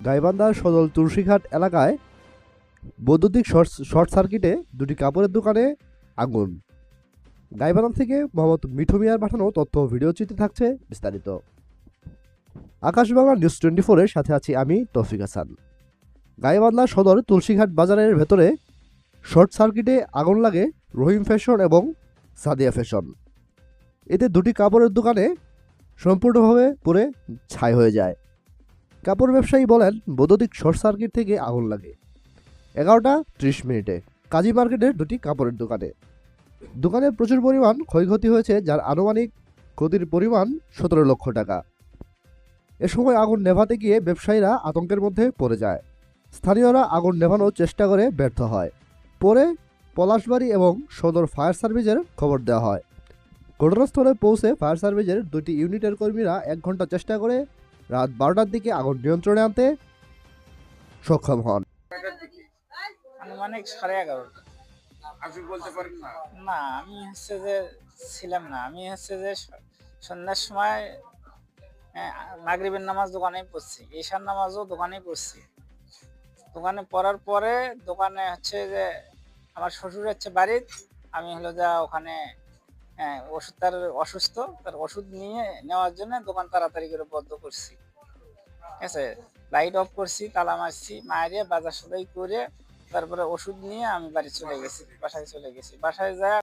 গাইবান্ধার সদর তুলসীঘাট এলাকায় বৈদ্যুতিক শর্ট সার্কিটে দুটি কাপড়ের দোকানে আগুন। গাইবান্ধা থেকে মোহাম্মদ মিঠু মিয়ার পাঠানো তথ্য ভিডিও চিত্রে থাকছে বিস্তারিত। আকাশ বাংলা নিউজ 24-এর সাথে আছি আমি তৌফিক হাসান। গাইবান্ধা সদর তুলসীঘাট বাজারের ভেতরে শর্ট সার্কিটে আগুন লাগে রহিম ফ্যাশন এবং সাদিয়া ফ্যাশন। এতে দুটি কাপড়ের দোকানে সম্পূর্ণভাবে পুড়ে ছাই হয়ে যায়। কাপড় ব্যবসায়ী বলেন, বৈদ্যুতিক শর্ট সার্কিট থেকে আগুন লাগে 11টা 30 মিনিটে কাজী মার্কেটের দুটি কাপড়ের দোকানে প্রচুর পরিমাণ ক্ষয়ক্ষতি হয়েছে, যার আনুমানিক ক্ষতির পরিমাণ 17 লক্ষ টাকা। এ সময় আগুন নেভাতে গিয়ে ব্যবসায়ীরা আতঙ্কের মধ্যে পড়ে যায়। স্থানীয়রা আগুন নেভানোর চেষ্টা করে ব্যর্থ হয়। পরে পলাশবাড়ি এবং সদর ফায়ার সার্ভিসের খবর দেওয়া হয়। ঘটনাস্থলে পৌঁছে ফায়ার সার্ভিসের দুটি ইউনিটের কর্মীরা 1 ঘন্টা চেষ্টা করে রাত 12টার দিকে আগুন নিয়ন্ত্রণে আনতে সক্ষম হন। আনুমানিক 11:30। আপনি বলতে পারেন না? না, আমি হচ্ছে যে ছিলাম না। আমি হচ্ছে যে সন্ধ্যার সময় মাগরিবের নামাজ দোকানেই পড়ছি, ঈশার নামাজও দোকানেই পড়ছি। দোকানে পড়ার পরে দোকানে হচ্ছে যে আমার শ্বশুর হচ্ছে বাড়ির, আমি হলো যা ওখানে ওষুধ, তার অসুস্থ, তার ওষুধ নিয়ে নেওয়ার জন্য দোকান তাড়াতাড়ি করে বন্ধ করছি। ঠিক আছে, লাইট অফ করছি, তালা মারছি, মারিয়ে বাজার সদাই করে তারপরে ওষুধ নিয়ে আমি বাড়ি চলে গেছি, বাসায় চলে গেছি। বাসায় যায়